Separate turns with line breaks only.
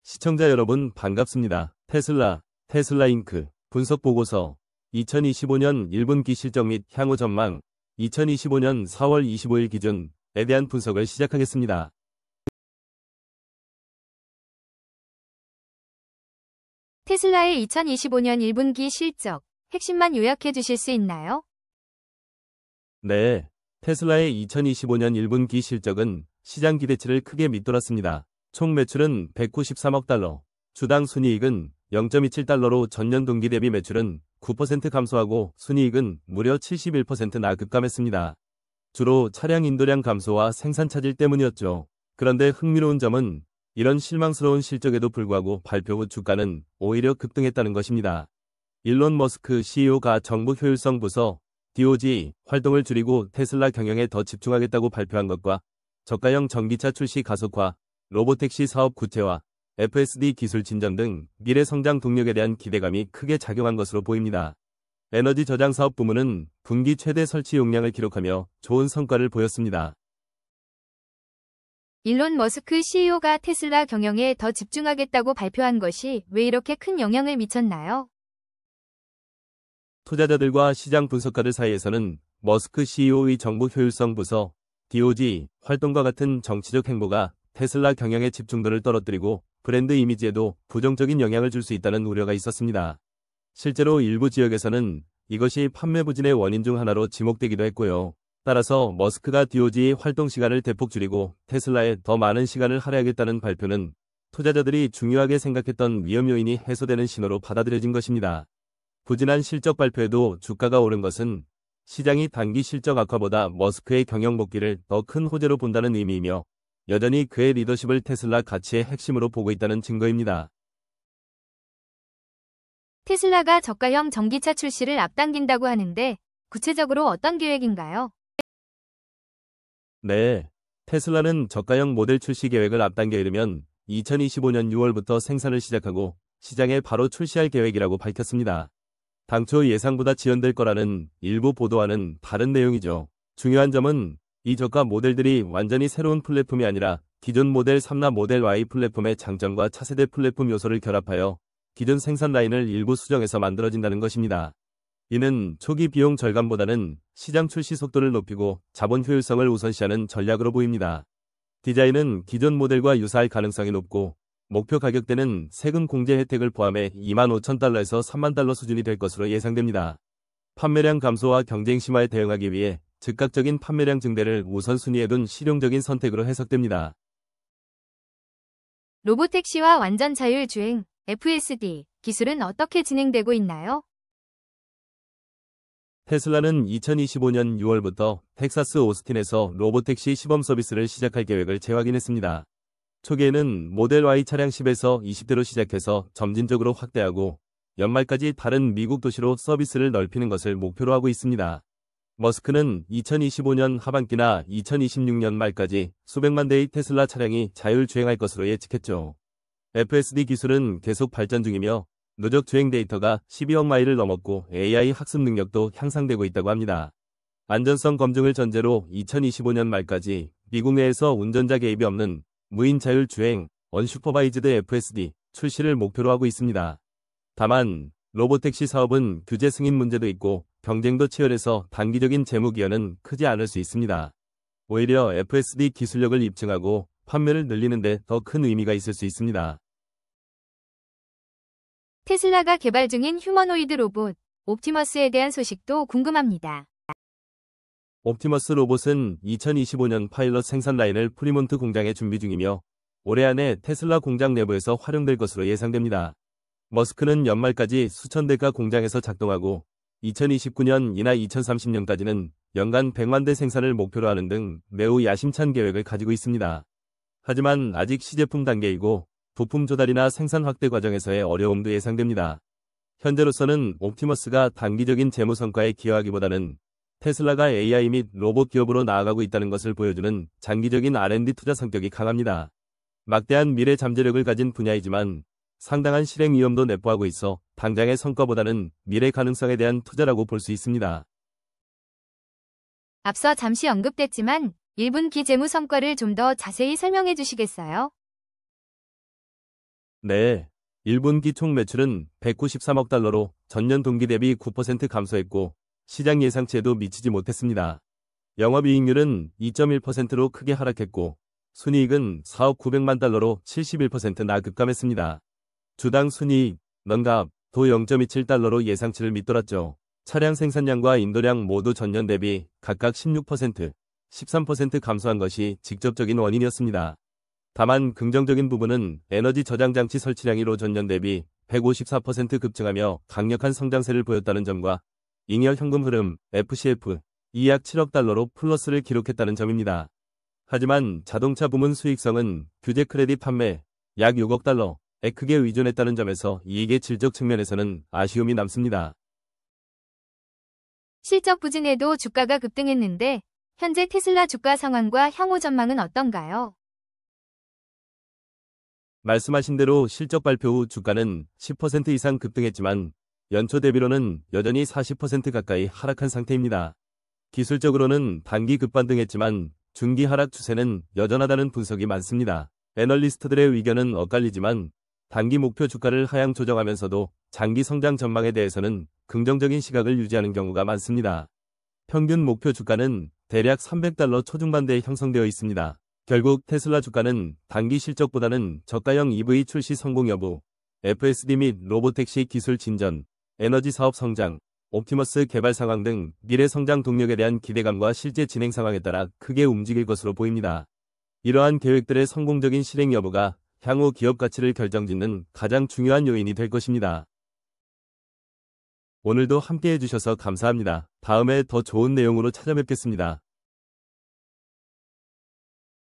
시청자 여러분 반갑습니다. 테슬라 잉크 분석 보고서 2025년 1분기 실적 및 향후 전망 2025년 4월 25일 기준에 대한 분석을 시작하겠습니다.
테슬라의 2025년 1분기 실적, 핵심만 요약해 주실 수 있나요?
네, 테슬라의 2025년 1분기 실적은 시장 기대치를 크게 밑돌았습니다. 총 매출은 193억 달러, 주당 순이익은 0.27달러로 전년 동기 대비 매출은 9% 감소하고 순이익은 무려 71%나 급감했습니다. 주로 차량 인도량 감소와 생산 차질 때문이었죠. 그런데 흥미로운 점은 이런 실망스러운 실적에도 불구하고 발표 후 주가는 오히려 급등했다는 것입니다. 일론 머스크 CEO가 정부 효율성 부서 DOGE 활동을 줄이고 테슬라 경영에 더 집중하겠다고 발표한 것과 저가형 전기차 출시 가속화, 로보택시 사업 구체화, FSD 기술 진전 등 미래 성장 동력에 대한 기대감이 크게 작용한 것으로 보입니다. 에너지 저장 사업 부문은 분기 최대 설치 용량을 기록하며 좋은 성과를 보였습니다.
일론 머스크 CEO가 테슬라 경영에 더 집중하겠다고 발표한 것이 왜 이렇게 큰 영향을 미쳤나요?
투자자들과 시장 분석가들 사이에서는 머스크 CEO의 정부 효율성 부서 DOGE 활동과 같은 정치적 행보가 테슬라 경영의 집중도를 떨어뜨리고 브랜드 이미지에도 부정적인 영향을 줄 수 있다는 우려가 있었습니다. 실제로 일부 지역에서는 이것이 판매 부진의 원인 중 하나로 지목되기도 했고요. 따라서 머스크가 DOGE 활동 시간을 대폭 줄이고 테슬라에 더 많은 시간을 할애하겠다는 발표는 투자자들이 중요하게 생각했던 위험 요인이 해소되는 신호로 받아들여진 것입니다. 부진한 실적 발표에도 주가가 오른 것은 시장이 단기 실적 악화보다 머스크의 경영 복귀를 더 큰 호재로 본다는 의미이며 여전히 그의 리더십을 테슬라 가치의 핵심으로 보고 있다는 증거입니다.
테슬라가 저가형 전기차 출시를 앞당긴다고 하는데 구체적으로 어떤 계획인가요?
네, 테슬라는 저가형 모델 출시 계획을 앞당겨 이르면 2025년 6월부터 생산을 시작하고 시장에 바로 출시할 계획이라고 밝혔습니다. 당초 예상보다 지연될 거라는 일부 보도와는 다른 내용이죠. 중요한 점은 이 저가 모델들이 완전히 새로운 플랫폼이 아니라 기존 모델 3나 모델 Y 플랫폼의 장점과 차세대 플랫폼 요소를 결합하여 기존 생산 라인을 일부 수정해서 만들어진다는 것입니다. 이는 초기 비용 절감보다는 시장 출시 속도를 높이고 자본 효율성을 우선시하는 전략으로 보입니다. 디자인은 기존 모델과 유사할 가능성이 높고 목표 가격대는 세금 공제 혜택을 포함해 25,000달러에서 30,000달러 수준이 될 것으로 예상됩니다. 판매량 감소와 경쟁 심화에 대응하기 위해 즉각적인 판매량 증대를 우선순위에 둔 실용적인 선택으로 해석됩니다.
로보택시와 완전 자율 주행, FSD 기술은 어떻게 진행되고 있나요?
테슬라는 2025년 6월부터 텍사스 오스틴에서 로보택시 시범 서비스를 시작할 계획을 재확인했습니다. 초기에는 모델 Y 차량 10에서 20대로 시작해서 점진적으로 확대하고 연말까지 다른 미국 도시로 서비스를 넓히는 것을 목표로 하고 있습니다. 머스크는 2025년 하반기나 2026년 말까지 수백만 대의 테슬라 차량이 자율주행할 것으로 예측했죠. FSD 기술은 계속 발전 중이며 누적 주행 데이터가 12억 마일을 넘었고 AI 학습 능력도 향상되고 있다고 합니다. 안전성 검증을 전제로 2025년 말까지 미국 내에서 운전자 개입이 없는 무인 자율주행 언슈퍼바이즈드 FSD 출시를 목표로 하고 있습니다. 다만 로보택시 사업은 규제 승인 문제도 있고 경쟁도 치열해서 단기적인 재무 기여는 크지 않을 수 있습니다. 오히려 FSD 기술력을 입증하고 판매를 늘리는 데 더 큰 의미가 있을 수 있습니다.
테슬라가 개발 중인 휴머노이드 로봇, 옵티머스에 대한 소식도 궁금합니다.
옵티머스 로봇은 2025년 파일럿 생산 라인을 프리몬트 공장에 준비 중이며 올해 안에 테슬라 공장 내부에서 활용될 것으로 예상됩니다. 머스크는 연말까지 수천 대가 공장에서 작동하고 2029년이나 2030년까지는 연간 100만 대 생산을 목표로 하는 등 매우 야심찬 계획을 가지고 있습니다. 하지만 아직 시제품 단계이고 부품 조달이나 생산 확대 과정에서의 어려움도 예상됩니다. 현재로서는 옵티머스가 단기적인 재무 성과에 기여하기보다는 테슬라가 AI 및 로봇 기업으로 나아가고 있다는 것을 보여주는 장기적인 R&D 투자 성격이 강합니다. 막대한 미래 잠재력을 가진 분야이지만 상당한 실행 위험도 내포하고 있어 당장의 성과보다는 미래 가능성에 대한 투자라고 볼 수 있습니다.
앞서 잠시 언급됐지만 1분기 재무 성과를 좀 더 자세히 설명해 주시겠어요?
네. 1분기 총 매출은 193억 달러로 전년 동기 대비 9% 감소했고 시장 예상치에도 미치지 못했습니다. 영업이익률은 2.1%로 크게 하락했고 순이익은 4억 900만 달러로 71%나 급감했습니다. 주당 순이익, 넌갑, 도 0.27달러로 예상치를 밑돌았죠. 차량 생산량과 인도량 모두 전년 대비 각각 16%, 13% 감소한 것이 직접적인 원인이었습니다. 다만 긍정적인 부분은 에너지 저장 장치 설치량이 전년 대비 154% 급증하며 강력한 성장세를 보였다는 점과 잉여 현금 흐름 FCF 약 7억 달러로 플러스를 기록했다는 점입니다. 하지만 자동차 부문 수익성은 규제 크레딧 판매 약 6억 달러에 크게 의존했다는 점에서 이익의 질적 측면에서는 아쉬움이 남습니다.
실적 부진에도 주가가 급등했는데 현재 테슬라 주가 상황과 향후 전망은 어떤가요?
말씀하신 대로 실적 발표 후 주가는 10% 이상 급등했지만 연초 대비로는 여전히 40% 가까이 하락한 상태입니다. 기술적으로는 단기 급반등했지만 중기 하락 추세는 여전하다는 분석이 많습니다. 애널리스트들의 의견은 엇갈리지만 단기 목표 주가를 하향 조정하면서도 장기 성장 전망에 대해서는 긍정적인 시각을 유지하는 경우가 많습니다. 평균 목표 주가는 대략 300달러 초중반대에 형성되어 있습니다. 결국 테슬라 주가는 단기 실적보다는 저가형 EV 출시 성공 여부, FSD 및 로보택시 기술 진전, 에너지 사업 성장, 옵티머스 개발 상황 등 미래 성장 동력에 대한 기대감과 실제 진행 상황에 따라 크게 움직일 것으로 보입니다. 이러한 계획들의 성공적인 실행 여부가 향후 기업 가치를 결정짓는 가장 중요한 요인이 될 것입니다. 오늘도 함께해 주셔서 감사합니다. 다음에 더 좋은 내용으로 찾아뵙겠습니다.